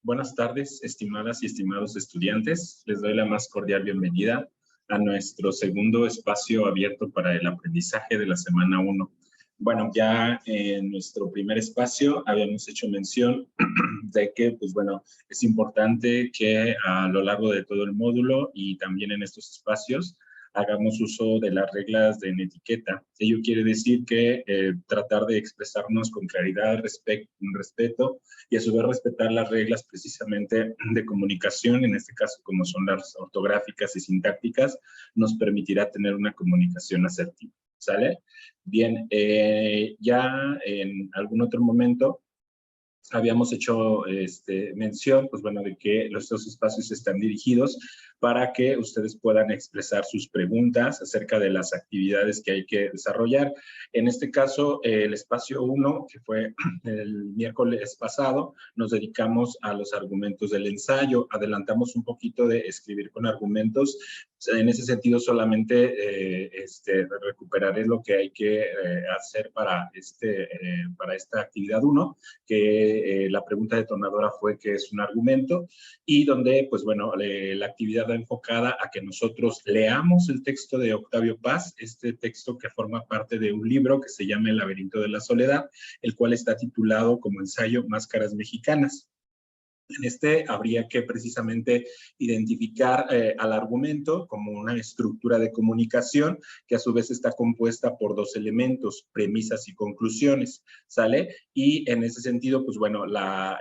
Buenas tardes, estimadas y estimados estudiantes. Les doy la más cordial bienvenida a nuestro segundo espacio abierto para el aprendizaje de la semana 1. Bueno, ya en nuestro primer espacio habíamos hecho mención de que, pues bueno, es importante que a lo largo de todo el módulo y también en estos espacios hagamos uso de las reglas de etiqueta. Ello quiere decir que tratar de expresarnos con claridad, respeto y a su vez respetar las reglas precisamente de comunicación, en este caso como son las ortográficas y sintácticas, nos permitirá tener una comunicación asertiva. ¿Sale? Bien, ya en algún otro momento habíamos hecho mención, pues bueno, de que estos espacios están dirigidos para que ustedes puedan expresar sus preguntas acerca de las actividades que hay que desarrollar. En este caso, el espacio 1, que fue el miércoles pasado, nos dedicamos a los argumentos del ensayo. Adelantamos un poquito de escribir con argumentos. En ese sentido, solamente recuperaré lo que hay que hacer para esta actividad 1, que la pregunta detonadora fue qué es un argumento, y donde, pues bueno, la actividad va enfocada a que nosotros leamos el texto de Octavio Paz, este texto que forma parte de un libro que se llama El laberinto de la soledad, el cual está titulado como ensayo Máscaras Mexicanas. En habría que precisamente identificar al argumento como una estructura de comunicación que a su vez está compuesta por dos elementos, premisas y conclusiones, ¿sale? Y en ese sentido, pues bueno, la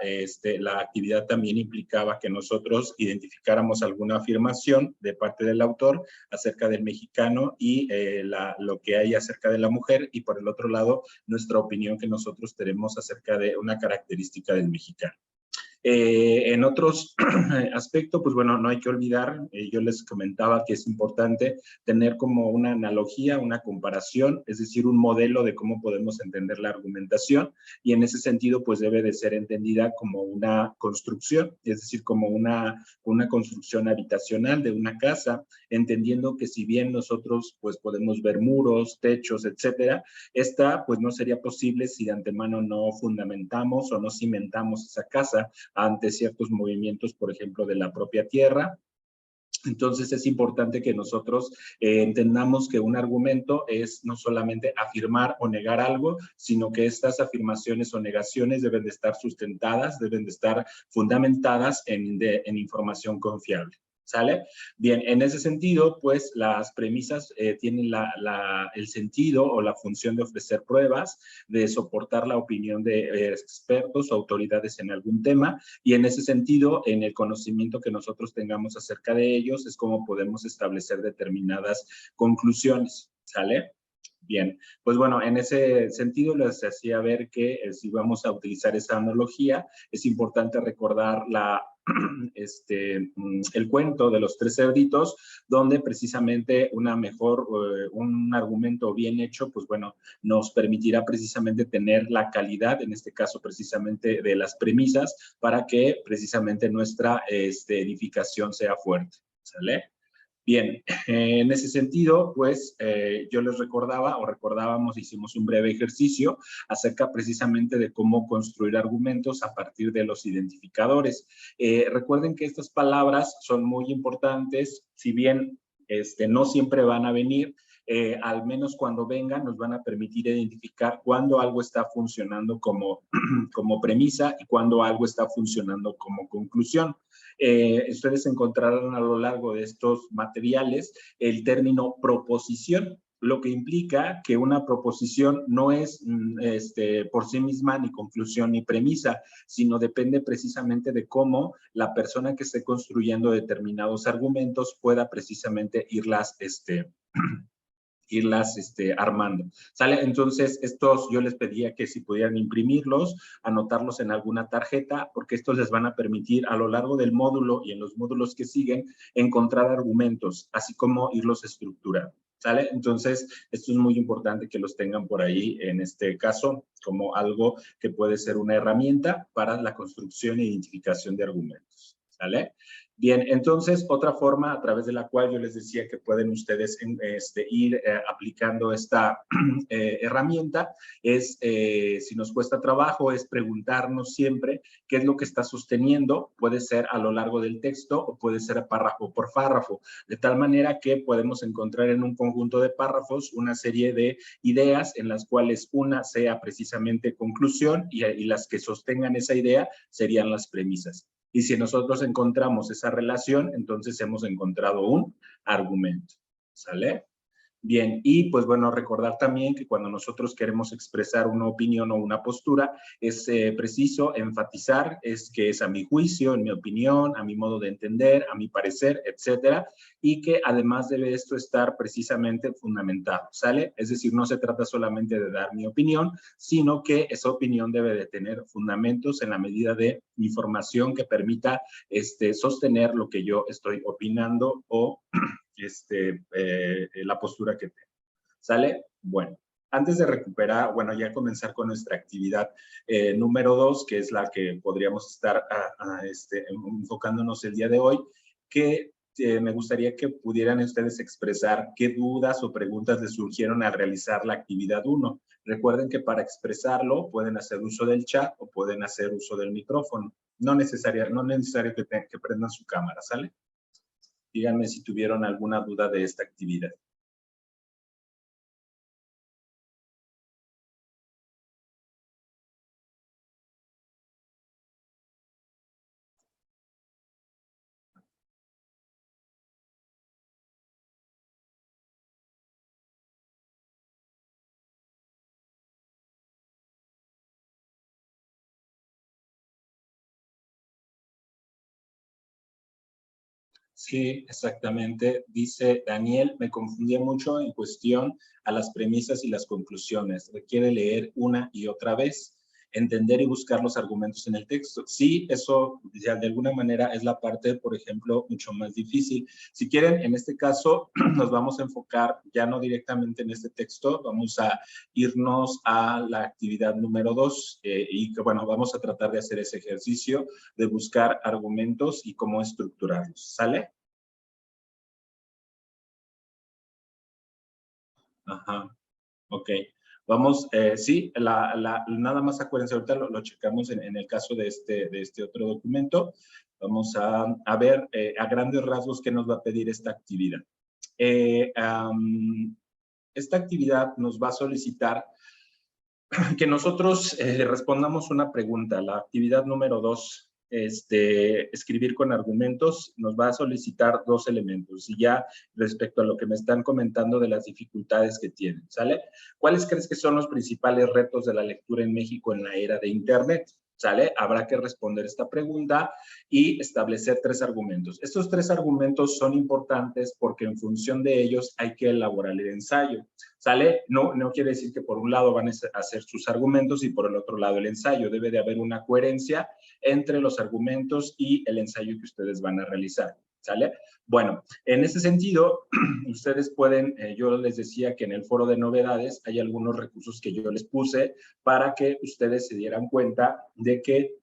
actividad también implicaba que nosotros identificáramos alguna afirmación de parte del autor acerca del mexicano y lo que hay acerca de la mujer, y por el otro lado, nuestra opinión que nosotros tenemos acerca de una característica del mexicano. En otros aspectos, pues bueno, no hay que olvidar, yo les comentaba que es importante tener como una analogía, una comparación, es decir, un modelo de cómo podemos entender la argumentación, y en ese sentido, pues debe de ser entendida como una construcción, es decir, como una construcción habitacional de una casa, entendiendo que si bien nosotros pues podemos ver muros, techos, etcétera, esta pues no sería posible si de antemano no fundamentamos o no cimentamos esa casa ante ciertos movimientos, por ejemplo, de la propia tierra. Entonces es importante que nosotros entendamos que un argumento es no solamente afirmar o negar algo, sino que estas afirmaciones o negaciones deben de estar sustentadas, deben de estar fundamentadas en información confiable. ¿Sale? Bien, en ese sentido, pues las premisas tienen el sentido o la función de ofrecer pruebas, de soportar la opinión de expertos o autoridades en algún tema, y en ese sentido, en el conocimiento que nosotros tengamos acerca de ellos, es como podemos establecer determinadas conclusiones. ¿Sale? Bien, pues bueno, en ese sentido les hacía ver que si vamos a utilizar esa analogía, es importante recordar el cuento de los tres cerditos, donde precisamente un argumento bien hecho, pues bueno, nos permitirá precisamente tener la calidad, en este caso precisamente de las premisas, para que precisamente nuestra edificación sea fuerte. ¿Sale? Bien, en ese sentido, pues yo les recordábamos, hicimos un breve ejercicio acerca precisamente de cómo construir argumentos a partir de los identificadores. Recuerden que estas palabras son muy importantes, si bien no siempre van a venir, al menos cuando vengan nos van a permitir identificar cuándo algo está funcionando como premisa y cuándo algo está funcionando como conclusión. Ustedes encontrarán a lo largo de estos materiales el término proposición, lo que implica que una proposición no es por sí misma ni conclusión ni premisa, sino depende precisamente de cómo la persona que esté construyendo determinados argumentos pueda precisamente irlas armando. ¿Sale? Entonces, estos yo les pedía que si pudieran imprimirlos, anotarlos en alguna tarjeta, porque estos les van a permitir a lo largo del módulo y en los módulos que siguen, encontrar argumentos, así como irlos estructurando. ¿Sale? Entonces, esto es muy importante que los tengan por ahí, en este caso, como algo que puede ser una herramienta para la construcción e identificación de argumentos. ¿Sale? Bien, entonces, otra forma a través de la cual yo les decía que pueden ustedes ir aplicando esta herramienta es, si nos cuesta trabajo, es preguntarnos siempre qué es lo que está sosteniendo. Puede ser a lo largo del texto o puede ser párrafo por párrafo, de tal manera que podemos encontrar en un conjunto de párrafos una serie de ideas en las cuales una sea precisamente conclusión y las que sostengan esa idea serían las premisas. Y si nosotros encontramos esa relación, entonces hemos encontrado un argumento. ¿Sale? Bien, y pues bueno, recordar también que cuando nosotros queremos expresar una opinión o una postura, es preciso enfatizar es que es a mi juicio, en mi opinión, a mi modo de entender, a mi parecer, etcétera, y que además debe esto estar precisamente fundamentado, ¿sale? Es decir, no se trata solamente de dar mi opinión, sino que esa opinión debe de tener fundamentos en la medida de información que permita sostener lo que yo estoy opinando o la postura que tengo. ¿Sale? Bueno, antes de recuperar, bueno, ya comenzar con nuestra actividad número 2, que es la que podríamos estar enfocándonos el día de hoy, que me gustaría que pudieran ustedes expresar qué dudas o preguntas les surgieron al realizar la actividad 1. Recuerden que para expresarlo pueden hacer uso del chat o pueden hacer uso del micrófono. No necesario que prendan su cámara, ¿sale? Díganme si tuvieron alguna duda de esta actividad. Sí, exactamente. Dice Daniel, me confundía mucho en cuestión a las premisas y las conclusiones. Requiere leer una y otra vez, entender y buscar los argumentos en el texto. Sí, eso ya de alguna manera es la parte, por ejemplo, mucho más difícil. Si quieren, en este caso nos vamos a enfocar ya no directamente en este texto, vamos a irnos a la actividad número 2 y que, bueno, vamos a tratar de hacer ese ejercicio de buscar argumentos y cómo estructurarlos. ¿Sale? Ajá, ok. Vamos, sí, nada más acuérdense, ahorita lo checamos en el caso de este otro documento. Vamos a ver a grandes rasgos qué nos va a pedir esta actividad. Esta actividad nos va a solicitar que nosotros le respondamos una pregunta. La actividad número 2, escribir con argumentos, nos va a solicitar 2 elementos. Y ya respecto a lo que me están comentando de las dificultades que tienen, ¿sale? ¿Cuáles crees que son los principales retos de la lectura en México en la era de Internet? ¿Sale? Habrá que responder esta pregunta y establecer 3 argumentos. Estos 3 argumentos son importantes porque en función de ellos hay que elaborar el ensayo. ¿Sale? No quiere decir que por un lado van a hacer sus argumentos y por el otro lado el ensayo. Debe de haber una coherencia entre los argumentos y el ensayo que ustedes van a realizar. ¿Sale? Bueno, en ese sentido, ustedes pueden, yo les decía que en el foro de novedades hay algunos recursos que yo les puse para que ustedes se dieran cuenta de que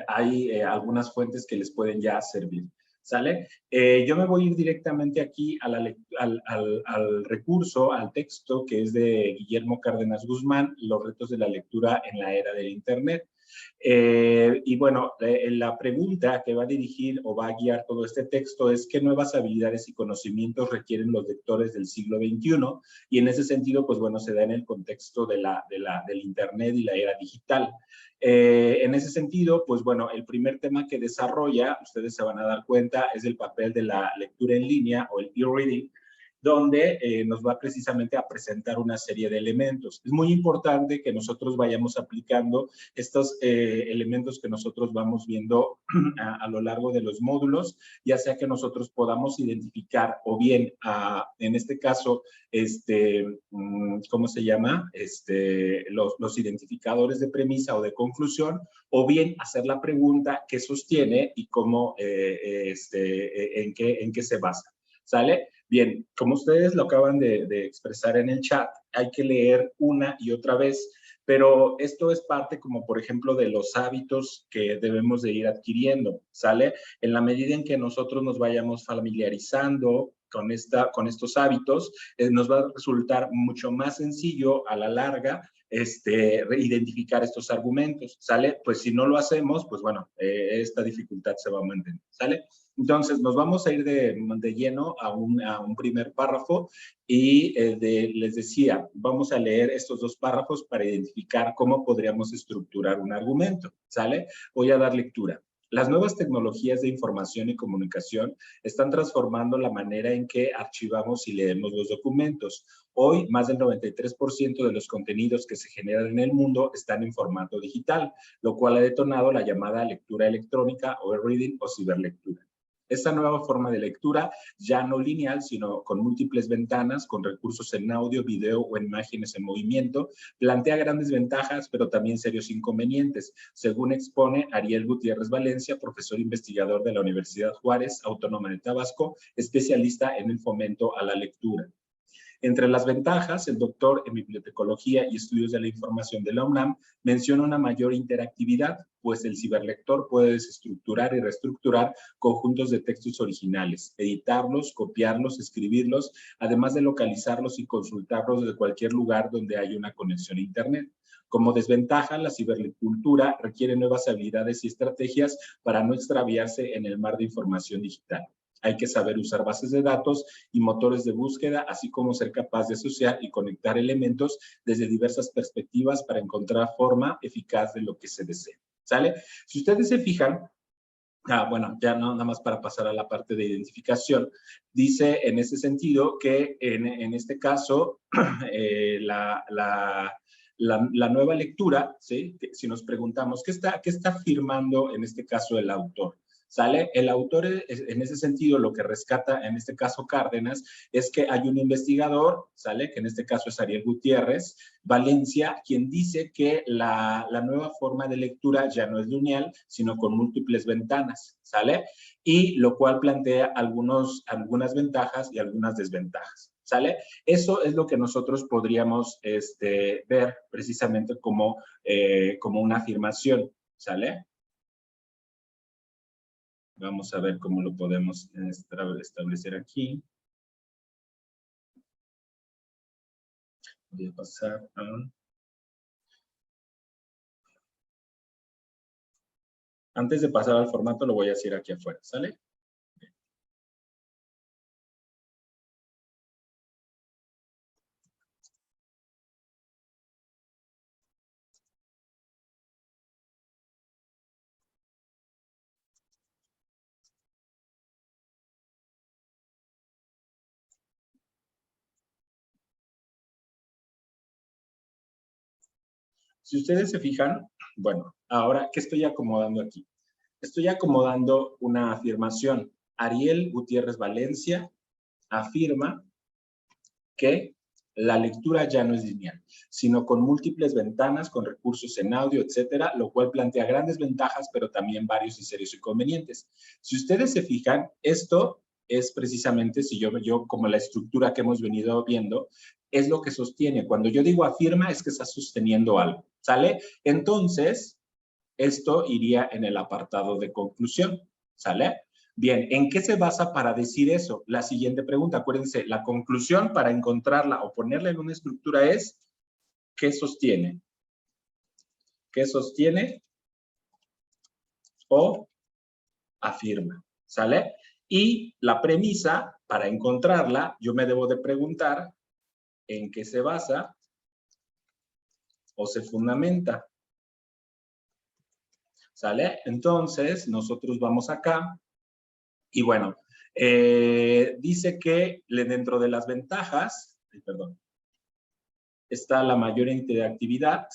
hay algunas fuentes que les pueden ya servir. ¿Sale? Yo me voy a ir directamente aquí a al recurso, al texto que es de Guillermo Cárdenas Guzmán, Los retos de la lectura en la era del Internet. Y bueno, la pregunta que va a dirigir o va a guiar todo este texto es qué nuevas habilidades y conocimientos requieren los lectores del siglo XXI, y en ese sentido, pues bueno, se da en el contexto del Internet y la era digital. En ese sentido, pues bueno, el primer tema que desarrolla, ustedes se van a dar cuenta, es el papel de la lectura en línea o el e-reading, donde nos va precisamente a presentar una serie de elementos. Es muy importante que nosotros vayamos aplicando estos elementos que nosotros vamos viendo a lo largo de los módulos, ya sea que nosotros podamos identificar o bien, en este caso, ¿cómo se llama? Los identificadores de premisa o de conclusión, o bien hacer la pregunta qué sostiene y cómo, en qué se basa. ¿Sale? Bien, como ustedes lo acaban de expresar en el chat, hay que leer una y otra vez, pero esto es parte como, por ejemplo, de los hábitos que debemos de ir adquiriendo, ¿sale? En la medida en que nosotros nos vayamos familiarizando con estos hábitos, nos va a resultar mucho más sencillo a la larga identificar estos argumentos, ¿sale? Pues si no lo hacemos, pues bueno, esta dificultad se va a mantener, ¿sale? Entonces, nos vamos a ir de lleno a un primer párrafo y les decía, vamos a leer estos dos párrafos para identificar cómo podríamos estructurar un argumento, ¿sale? Voy a dar lectura. Las nuevas tecnologías de información y comunicación están transformando la manera en que archivamos y leemos los documentos. Hoy, más del 93% de los contenidos que se generan en el mundo están en formato digital, lo cual ha detonado la llamada lectura electrónica o e-reading o ciberlectura. Esta nueva forma de lectura, ya no lineal, sino con múltiples ventanas, con recursos en audio, video o en imágenes en movimiento, plantea grandes ventajas, pero también serios inconvenientes, según expone Ariel Gutiérrez Valencia, profesor investigador de la Universidad Juárez, Autónoma de Tabasco, especialista en el fomento a la lectura. Entre las ventajas, el doctor en Bibliotecología y Estudios de la Información de la UNAM menciona una mayor interactividad, pues el ciberlector puede desestructurar y reestructurar conjuntos de textos originales, editarlos, copiarlos, escribirlos, además de localizarlos y consultarlos desde cualquier lugar donde haya una conexión a Internet. Como desventaja, la cibercultura requiere nuevas habilidades y estrategias para no extraviarse en el mar de información digital. Hay que saber usar bases de datos y motores de búsqueda, así como ser capaz de asociar y conectar elementos desde diversas perspectivas para encontrar forma eficaz de lo que se desea. ¿Sale? Si ustedes se fijan, bueno, ya no, nada más para pasar a la parte de identificación, dice en ese sentido que en este caso la nueva lectura, ¿sí? Si nos preguntamos, ¿qué está afirmando en este caso el autor? ¿Sale? El autor, en ese sentido, lo que rescata, en este caso Cárdenas, es que hay un investigador, ¿sale? Que en este caso es Ariel Gutiérrez Valencia, quien dice que la nueva forma de lectura ya no es lineal, sino con múltiples ventanas, ¿sale? Y lo cual plantea algunas ventajas y algunas desventajas. ¿Sale? Eso es lo que nosotros podríamos ver precisamente como una afirmación, ¿sale? Vamos a ver cómo lo podemos establecer aquí. Voy a pasar a... Antes de pasar al formato, lo voy a hacer aquí afuera, ¿sale? Si ustedes se fijan, bueno, ahora, ¿qué estoy acomodando aquí? Estoy acomodando una afirmación. Ariel Gutiérrez Valencia afirma que la lectura ya no es lineal, sino con múltiples ventanas, con recursos en audio, etcétera, lo cual plantea grandes ventajas, pero también varios y serios inconvenientes. Si ustedes se fijan, esto es precisamente, si yo como la estructura que hemos venido viendo, es lo que sostiene. Cuando yo digo afirma, es que está sosteniendo algo, ¿sale? Entonces, esto iría en el apartado de conclusión, ¿sale? Bien, ¿en qué se basa para decir eso? La siguiente pregunta, acuérdense, la conclusión para encontrarla o ponerla en una estructura es, ¿qué sostiene? ¿Qué sostiene o afirma? ¿Sale? Y la premisa, para encontrarla, yo me debo de preguntar en qué se basa o se fundamenta. ¿Sale? Entonces, nosotros vamos acá y bueno, dice que dentro de las ventajas, perdón, está la mayor interactividad,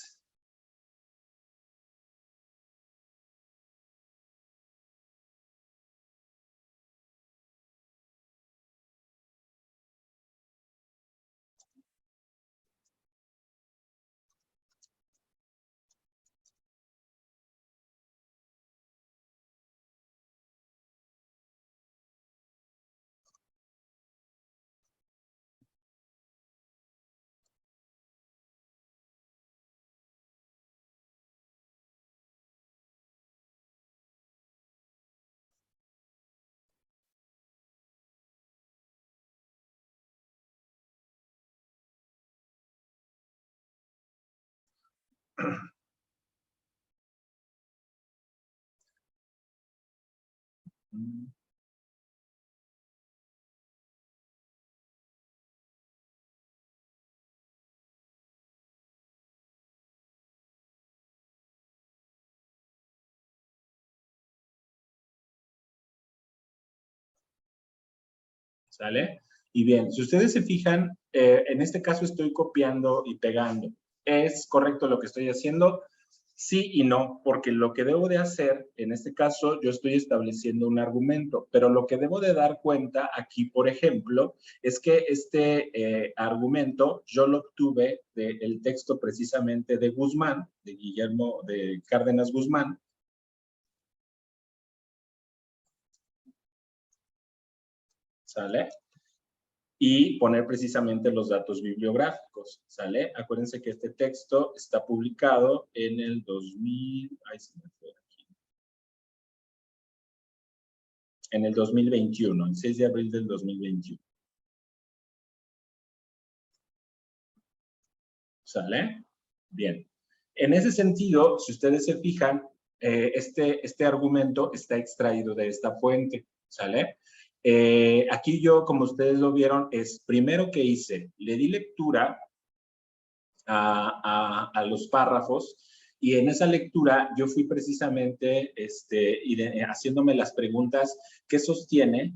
¿Sale? Y bien, si ustedes se fijan, en este caso estoy copiando y pegando. ¿Es correcto lo que estoy haciendo? Sí y no, porque lo que debo de hacer, en este caso, yo estoy estableciendo un argumento, pero lo que debo de dar cuenta aquí, por ejemplo, es que este argumento yo lo obtuve del texto precisamente de Guzmán, de Guillermo de Cárdenas Guzmán. ¿Sale? Y poner precisamente los datos bibliográficos, ¿sale? Acuérdense que este texto está publicado en el 2000, ay, se me fue aquí, en el 2021, el 6 de abril del 2021. ¿Sale? Bien. En ese sentido, si ustedes se fijan, este argumento está extraído de esta fuente, ¿sale? Aquí yo, como ustedes lo vieron, es primero que hice, le di lectura a los párrafos y en esa lectura yo fui precisamente haciéndome las preguntas ¿qué sostiene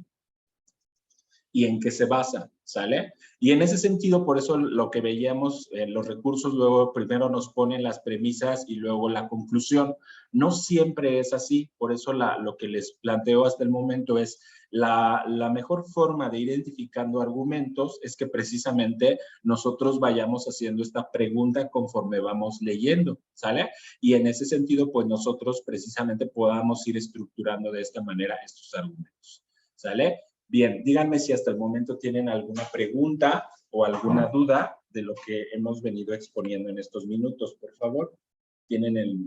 y en qué se basa? ¿Sale? Y en ese sentido, por eso lo que veíamos en los recursos, luego primero nos ponen las premisas y luego la conclusión. No siempre es así, por eso lo que les planteo hasta el momento es la mejor forma de ir identificando argumentos es que precisamente nosotros vayamos haciendo esta pregunta conforme vamos leyendo, ¿sale? Y en ese sentido, pues nosotros precisamente podamos ir estructurando de esta manera estos argumentos, ¿sale? Bien, díganme si hasta el momento tienen alguna pregunta o alguna duda de lo que hemos venido exponiendo en estos minutos, por favor.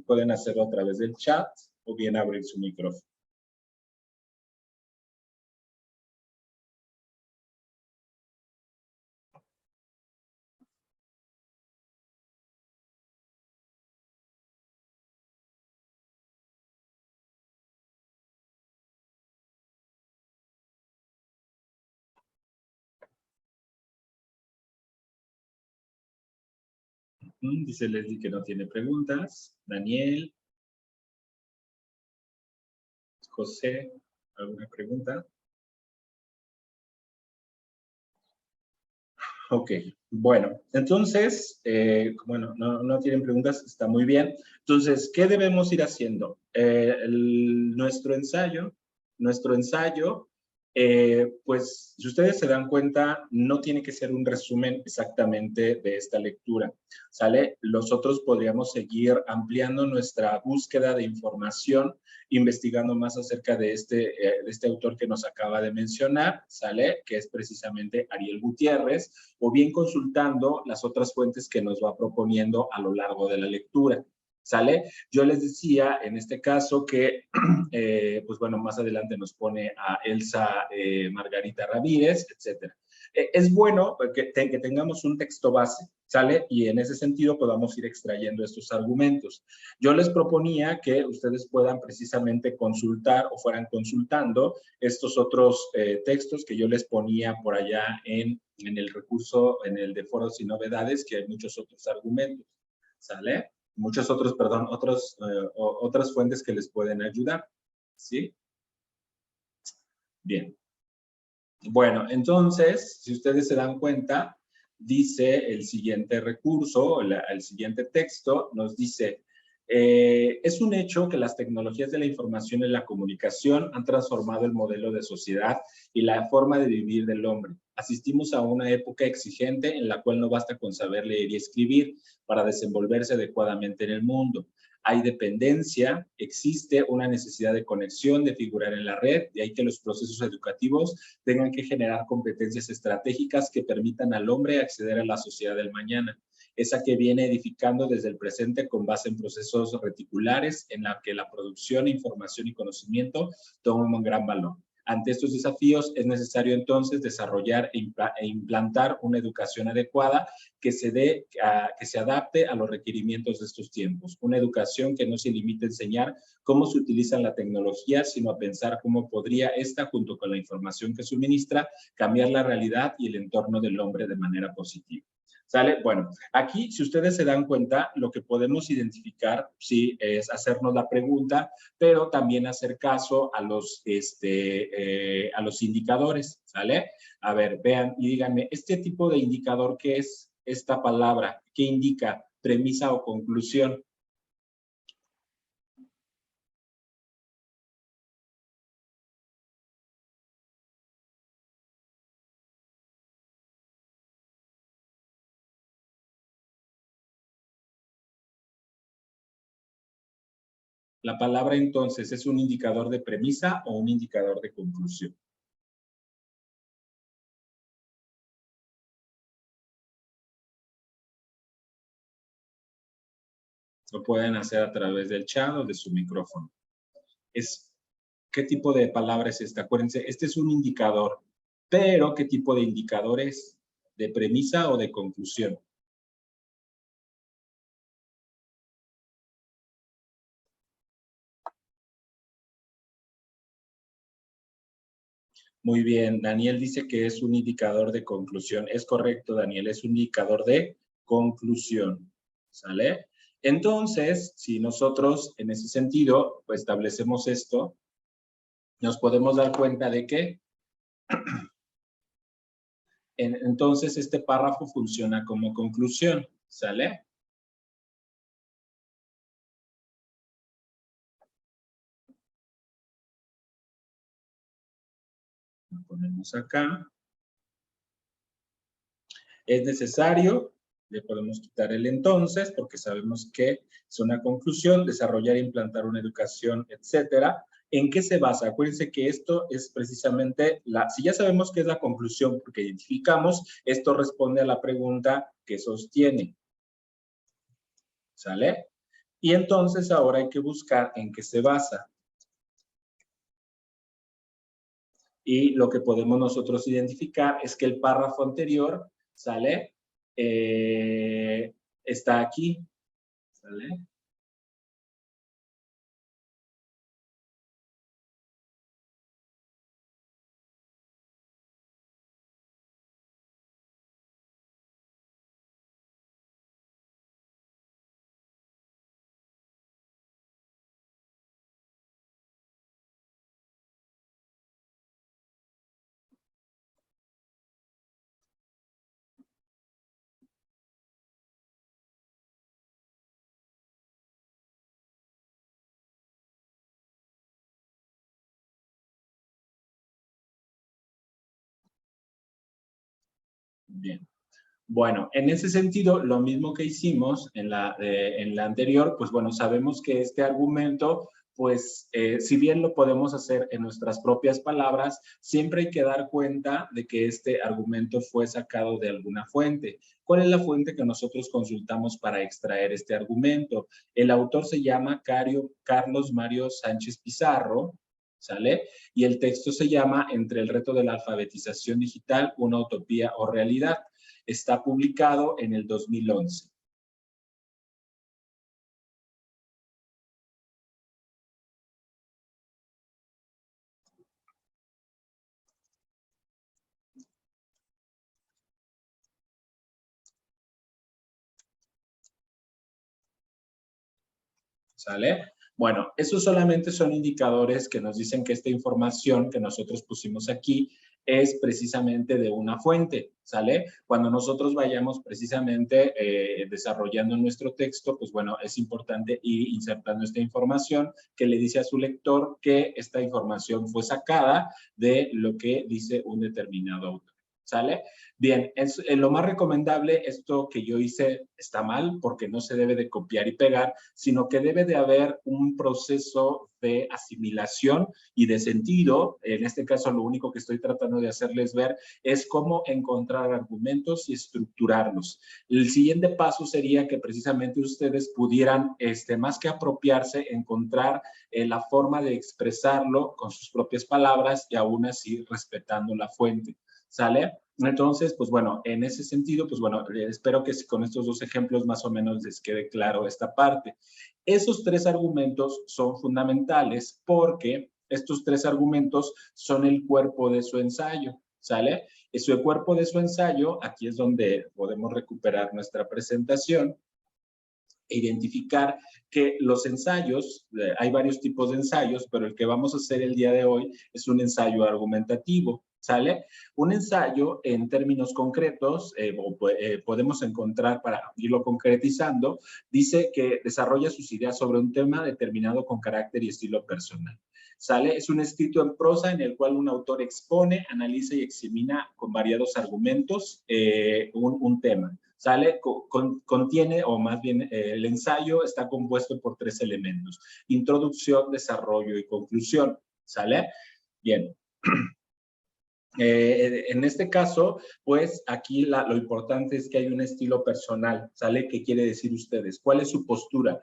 Pueden hacerlo a través del chat o bien abrir su micrófono. Dice Leslie que no tiene preguntas. Daniel, José, ¿alguna pregunta? Ok, bueno, entonces, bueno, no tienen preguntas, está muy bien. Entonces, ¿qué debemos ir haciendo? Nuestro ensayo, pues, si ustedes se dan cuenta, no tiene que ser un resumen exactamente de esta lectura, ¿sale? Nosotros podríamos seguir ampliando nuestra búsqueda de información, investigando más acerca de este autor que nos acaba de mencionar, ¿sale? Que es precisamente Ariel Gutiérrez, o bien consultando las otras fuentes que nos va proponiendo a lo largo de la lectura. ¿Sale? Yo les decía en este caso que, pues bueno, más adelante nos pone a Elsa Margarita Ramírez, etcétera. Es bueno que tengamos un texto base, ¿sale? Y en ese sentido podamos ir extrayendo estos argumentos. Yo les proponía que ustedes puedan precisamente consultar o fueran consultando estos otros textos que yo les ponía por allá en el recurso, en el de foros y novedades, que hay muchos otros argumentos, ¿sale? Muchos otros, perdón, otras fuentes que les pueden ayudar, ¿sí? Bien. Bueno, entonces, si ustedes se dan cuenta, dice el siguiente recurso, el siguiente texto, nos dice, es un hecho que las tecnologías de la información y la comunicación han transformado el modelo de sociedad y la forma de vivir del hombre. Asistimos a una época exigente en la cual no basta con saber leer y escribir para desenvolverse adecuadamente en el mundo. Hay dependencia, existe una necesidad de conexión, de figurar en la red, de ahí que los procesos educativos tengan que generar competencias estratégicas que permitan al hombre acceder a la sociedad del mañana. Esa que viene edificando desde el presente con base en procesos reticulares en la que la producción, información y conocimiento toman un gran valor. Ante estos desafíos es necesario entonces desarrollar e implantar una educación adecuada que se adapte a los requerimientos de estos tiempos. Una educación que no se limite a enseñar cómo se utiliza la tecnología, sino a pensar cómo podría esta, junto con la información que suministra, cambiar la realidad y el entorno del hombre de manera positiva. ¿Sale? Bueno, aquí, si ustedes se dan cuenta, lo que podemos identificar, sí, es hacernos la pregunta, pero también hacer caso a los indicadores, ¿sale? A ver, vean y díganme, este tipo de indicador, ¿qué es esta palabra? ¿Qué indica? ¿Premisa o conclusión? La palabra entonces es un indicador de premisa o un indicador de conclusión. Lo pueden hacer a través del chat o de su micrófono. ¿Qué tipo de palabra es esta? Acuérdense, este es un indicador, pero ¿qué tipo de indicador es? ¿De premisa o de conclusión? Muy bien, Daniel dice que es un indicador de conclusión. Es correcto, Daniel, es un indicador de conclusión. ¿Sale? Entonces, si nosotros en ese sentido pues, establecemos esto, nos podemos dar cuenta de que entonces este párrafo funciona como conclusión. ¿Sale? Lo ponemos acá. Es necesario, le podemos quitar el entonces, porque sabemos que es una conclusión, desarrollar e implantar una educación, etcétera. ¿En qué se basa? Acuérdense que esto es precisamente si ya sabemos qué es la conclusión porque identificamos, esto responde a la pregunta que sostiene. ¿Sale? Y entonces ahora hay que buscar en qué se basa. Y lo que podemos nosotros identificar es que el párrafo anterior, ¿sale? Está aquí, ¿sale? Bien. Bueno, en ese sentido, lo mismo que hicimos en la anterior, pues bueno, sabemos que este argumento, pues si bien lo podemos hacer en nuestras propias palabras, siempre hay que dar cuenta de que este argumento fue sacado de alguna fuente. ¿Cuál es la fuente que nosotros consultamos para extraer este argumento? El autor se llama Carlos Mario Sánchez Pizarro, ¿sale? Y el texto se llama Entre el reto de la alfabetización digital, una utopía o realidad. Está publicado en el 2011. ¿Sale? Bueno, esos solamente son indicadores que nos dicen que esta información que nosotros pusimos aquí es precisamente de una fuente, ¿sale? Cuando nosotros vayamos precisamente desarrollando nuestro texto, pues bueno, es importante ir insertando esta información que le dice a su lector que esta información fue sacada de lo que dice un determinado autor. ¿Sale? Bien, lo más recomendable, esto que yo hice está mal porque no se debe de copiar y pegar, sino que debe de haber un proceso de asimilación y de sentido. En este caso, lo único que estoy tratando de hacerles ver es cómo encontrar argumentos y estructurarlos. El siguiente paso sería que precisamente ustedes pudieran, más que apropiarse, encontrar la forma de expresarlo con sus propias palabras y aún así respetando la fuente. ¿Sale? Entonces, pues bueno, en ese sentido, pues bueno, espero que con estos dos ejemplos más o menos les quede claro esta parte. Esos tres argumentos son fundamentales porque estos tres argumentos son el cuerpo de su ensayo, ¿sale? Es el cuerpo de su ensayo, aquí es donde podemos recuperar nuestra presentación e identificar que los ensayos, hay varios tipos de ensayos, pero el que vamos a hacer el día de hoy es un ensayo argumentativo, ¿sale? Un ensayo, en términos concretos, podemos encontrar, para irlo concretizando, dice que desarrolla sus ideas sobre un tema determinado con carácter y estilo personal. ¿Sale? Es un escrito en prosa en el cual un autor expone, analiza y examina con variados argumentos un tema. ¿Sale? Contiene, o más bien el ensayo está compuesto por tres elementos: introducción, desarrollo y conclusión. ¿Sale? Bien. En este caso, pues aquí lo importante es que hay un estilo personal, ¿sale? ¿Qué quiere decir ustedes? ¿Cuál es su postura?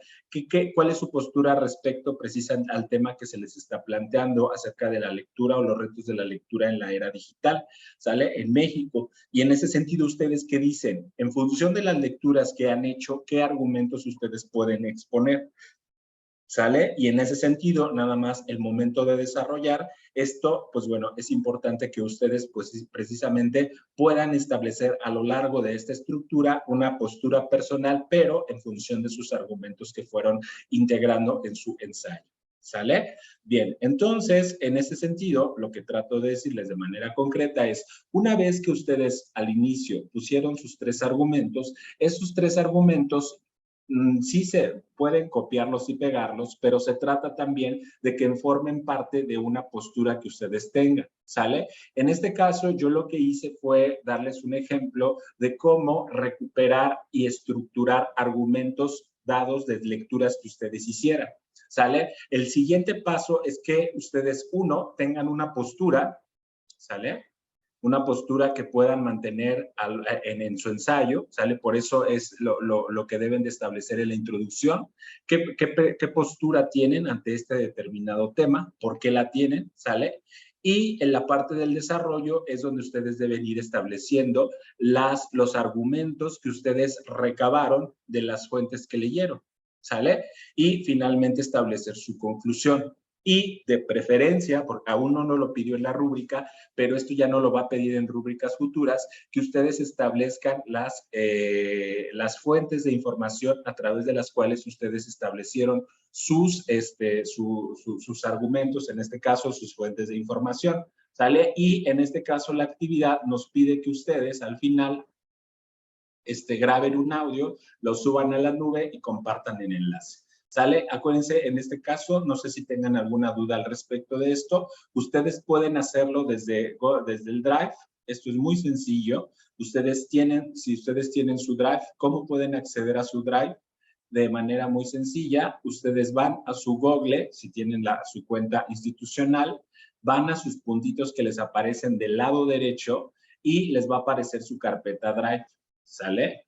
¿Cuál es su postura respecto precisamente al tema que se les está planteando acerca de la lectura o los retos de la lectura en la era digital, ¿sale? En México. Y en ese sentido, ¿ustedes qué dicen? En función de las lecturas que han hecho, ¿qué argumentos ustedes pueden exponer? ¿Sale? Y en ese sentido, nada más el momento de desarrollar esto, pues bueno, es importante que ustedes pues precisamente puedan establecer a lo largo de esta estructura una postura personal, pero en función de sus argumentos que fueron integrando en su ensayo. ¿Sale? Bien, entonces, en ese sentido, lo que trato de decirles de manera concreta es, una vez que ustedes al inicio pusieron sus tres argumentos, esos tres argumentos sí se pueden copiarlos y pegarlos, pero se trata también de que formen parte de una postura que ustedes tengan, ¿sale? En este caso, yo lo que hice fue darles un ejemplo de cómo recuperar y estructurar argumentos dados de lecturas que ustedes hicieran, ¿sale? El siguiente paso es que ustedes, uno, tengan una postura, ¿sale? Una postura que puedan mantener en su ensayo, ¿sale? Por eso es lo que deben de establecer en la introducción. ¿Qué postura tienen ante este determinado tema? ¿Por qué la tienen? ¿Sale? Y en la parte del desarrollo es donde ustedes deben ir estableciendo los argumentos que ustedes recabaron de las fuentes que leyeron, ¿sale? Y finalmente establecer su conclusión. Y de preferencia, porque aún no nos lo pidió en la rúbrica, pero esto ya no lo va a pedir en rúbricas futuras, que ustedes establezcan las fuentes de información a través de las cuales ustedes establecieron sus argumentos, en este caso sus fuentes de información, ¿sale? Y en este caso la actividad nos pide que ustedes al final graben un audio, lo suban a la nube y compartan el enlace. ¿Sale? Acuérdense, en este caso, no sé si tengan alguna duda al respecto de esto, ustedes pueden hacerlo desde el Drive. Esto es muy sencillo. Si ustedes tienen su Drive, ¿cómo pueden acceder a su Drive? De manera muy sencilla, ustedes van a su Google, si tienen su cuenta institucional, van a sus puntitos que les aparecen del lado derecho y les va a aparecer su carpeta Drive, ¿sale?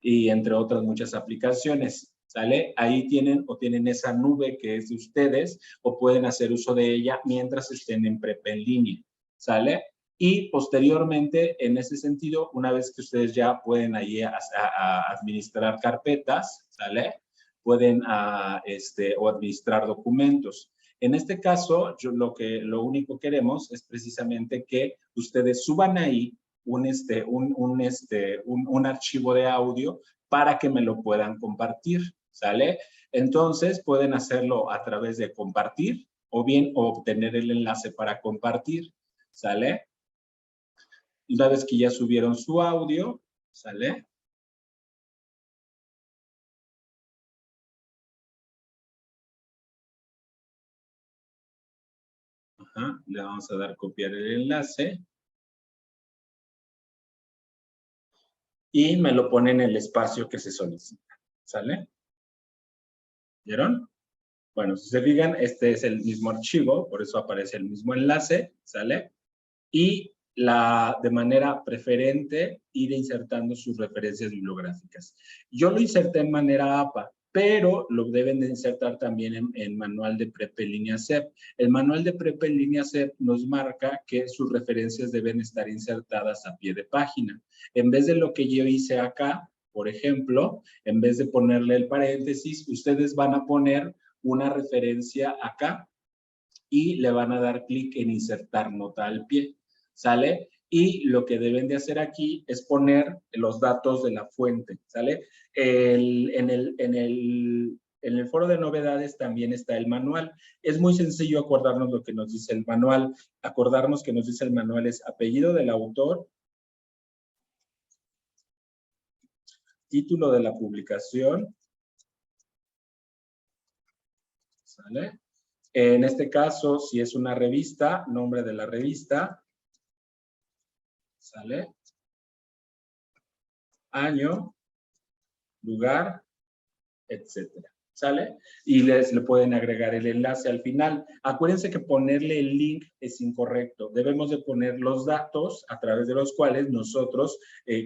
Y entre otras muchas aplicaciones, ¿sale? Ahí tienen esa nube que es de ustedes o pueden hacer uso de ella mientras estén en prepa en línea, ¿sale? Y posteriormente, en ese sentido, una vez que ustedes ya pueden ahí administrar carpetas, ¿sale? Pueden o administrar documentos. En este caso, lo único que queremos es precisamente que ustedes suban ahí un archivo de audio para que me lo puedan compartir, ¿sale? Entonces, pueden hacerlo a través de compartir o bien obtener el enlace para compartir, ¿sale? Una vez que ya subieron su audio, ¿sale? Ajá, le vamos a dar copiar el enlace. y me lo pone en el espacio que se solicita. ¿Sale? ¿Vieron? Bueno, si se fijan, este es el mismo archivo, por eso aparece el mismo enlace, ¿sale? Y de manera preferente ir insertando sus referencias bibliográficas. Yo lo inserté en manera APA, pero lo deben de insertar también en manual de prepa en línea CEP. El manual de prepa en línea CEP nos marca que sus referencias deben estar insertadas a pie de página. En vez de lo que yo hice acá, por ejemplo, en vez de ponerle el paréntesis, ustedes van a poner una referencia acá y le van a dar clic en insertar nota al pie, ¿sale? Y lo que deben de hacer aquí es poner los datos de la fuente, ¿sale? En el foro de novedades también está el manual. Es muy sencillo acordarnos lo que nos dice el manual. Acordarnos que nos dice el manual es apellido del autor, título de la publicación, ¿sale? En este caso, si es una revista, nombre de la revista, ¿sale? Año, lugar, etcétera. ¿Sale? Y le pueden agregar el enlace al final. Acuérdense que ponerle el link es incorrecto. Debemos de poner los datos a través de los cuales nosotros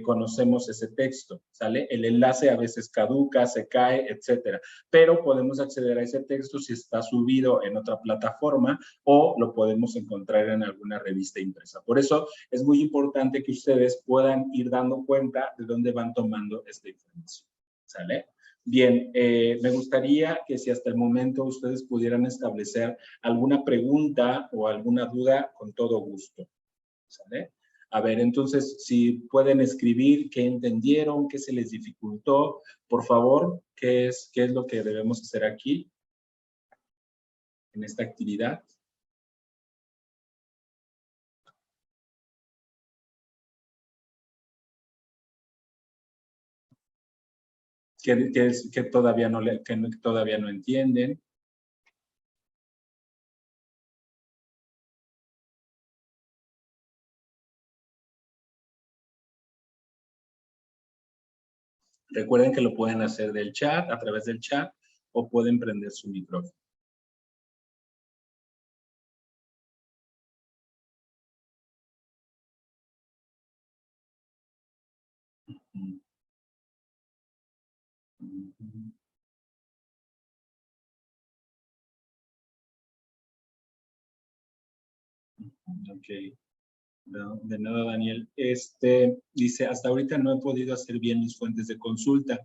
conocemos ese texto. ¿Sale? El enlace a veces caduca, se cae, etcétera. Pero podemos acceder a ese texto si está subido en otra plataforma o lo podemos encontrar en alguna revista impresa. Por eso es muy importante que ustedes puedan ir dando cuenta de dónde van tomando esta información. ¿Sale? Bien, me gustaría que si hasta el momento ustedes pudieran establecer alguna pregunta o alguna duda, con todo gusto. ¿Sale? A ver, entonces, si pueden escribir qué entendieron, qué se les dificultó, por favor, qué es lo que debemos hacer aquí en esta actividad. Que todavía todavía no entienden. Recuerden que lo pueden hacer del chat, a través del chat, o pueden prender su micrófono. Ok. No, de nada, Daniel. Dice, hasta ahorita no he podido hacer bien mis fuentes de consulta.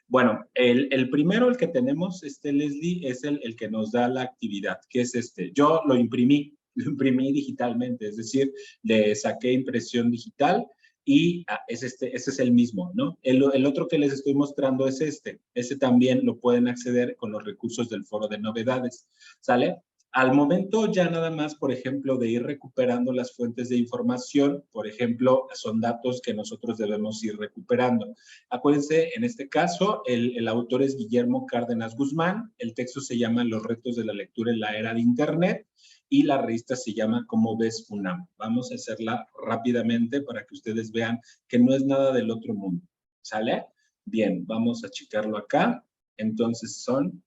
Bueno, el primero, el que tenemos, Leslie, es el que nos da la actividad, que es este. Yo lo imprimí digitalmente, es decir, le saqué impresión digital y ese es el mismo, ¿no? El otro que les estoy mostrando es este. Ese también lo pueden acceder con los recursos del foro de novedades, ¿sale? Al momento ya nada más, por ejemplo, de ir recuperando las fuentes de información, por ejemplo, son datos que nosotros debemos ir recuperando. Acuérdense, en este caso, el autor es Guillermo Cárdenas Guzmán, el texto se llama Los retos de la lectura en la era de Internet y la revista se llama ¿Cómo ves UNAM? Vamos a hacerla rápidamente para que ustedes vean que no es nada del otro mundo. ¿Sale? Bien, vamos a checarlo acá. Entonces son...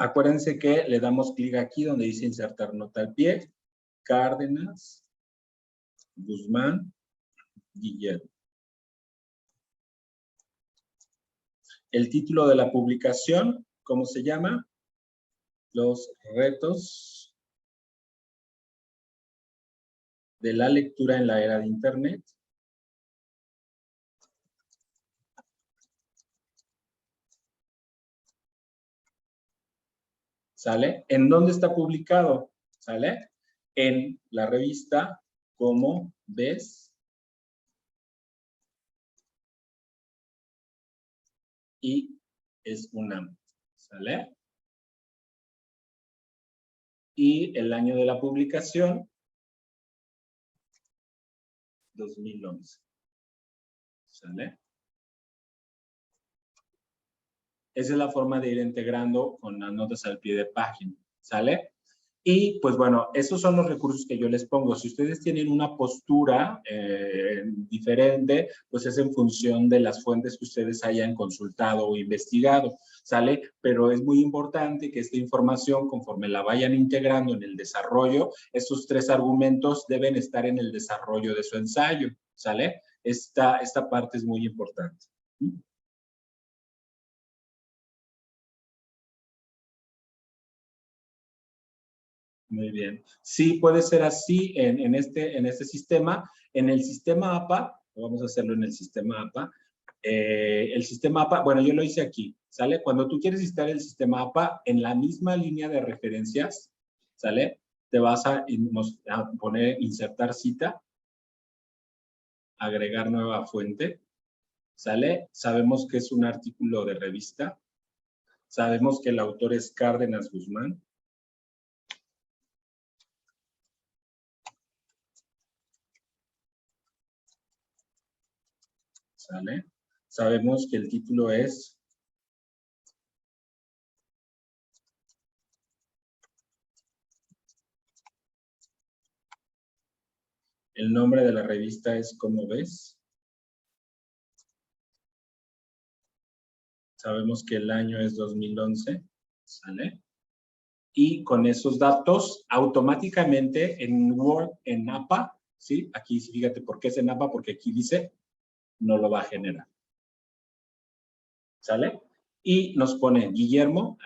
Acuérdense que le damos clic aquí donde dice insertar nota al pie. Cárdenas, Guzmán, Guillermo. El título de la publicación, ¿cómo se llama? Los retos de la lectura en la era de Internet. ¿Sale? ¿En dónde está publicado? ¿Sale? En la revista ¿Cómo ves? Y es UNAM. ¿Sale? Y el año de la publicación, 2011. ¿Sale? Esa es la forma de ir integrando con las notas al pie de página, ¿sale? Y pues bueno, esos son los recursos que yo les pongo. Si ustedes tienen una postura diferente, pues es en función de las fuentes que ustedes hayan consultado o investigado, ¿sale? Pero es muy importante que esta información, conforme la vayan integrando en el desarrollo, estos 3 argumentos deben estar en el desarrollo de su ensayo, ¿sale? Esta parte es muy importante. Muy bien. Sí, puede ser así en este sistema. En el sistema APA, vamos a hacerlo en el sistema APA. El sistema APA, bueno, yo lo hice aquí, ¿sale? Cuando tú quieres instalar el sistema APA, en la misma línea de referencias, ¿sale? Te vas a poner insertar cita, agregar nueva fuente, ¿sale? Sabemos que es un artículo de revista. Sabemos que el autor es Cárdenas Guzmán. ¿Sale? Sabemos que el título es el nombre de la revista es ¿Cómo ves? Sabemos que el año es 2011, ¿sale? Y con esos datos, automáticamente en Word, en APA, ¿sí? Aquí fíjate por qué es en APA, porque aquí dice, no lo va a generar, ¿sale? Y nos pone Guillermo,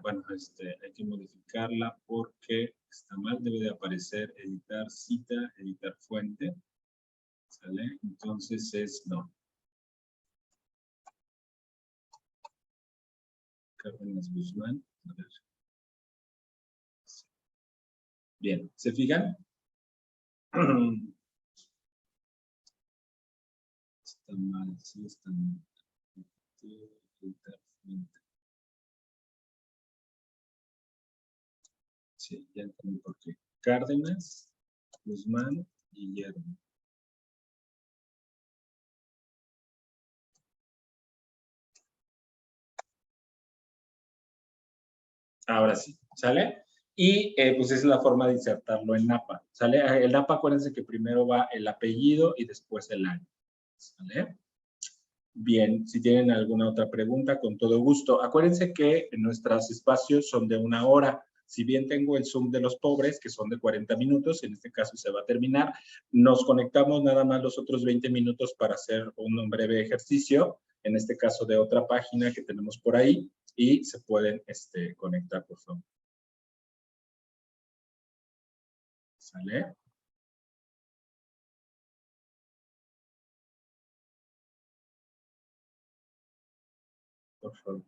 bueno, hay que modificarla porque está mal, debe de aparecer editar cita, editar fuente, ¿sale? Entonces es no. Cárdenas Guzmán, a ver. Bien, ¿se fijan? Está mal, sí está mal. Sí, ya entendí por qué. Cárdenas, Guzmán, Guillermo. Ahora sí, ¿sale? Y pues esa es la forma de insertarlo en NAPA, ¿sale? El NAPA, acuérdense que primero va el apellido y después el año, ¿sale? Bien, si tienen alguna otra pregunta, con todo gusto. Acuérdense que nuestros espacios son de 1 hora. Si bien tengo el Zoom de los pobres, que son de 40 minutos, en este caso se va a terminar, nos conectamos nada más los otros 20 minutos para hacer un breve ejercicio, en este caso de otra página que tenemos por ahí, y se pueden conectar, por favor. ¿Sale? Por favor.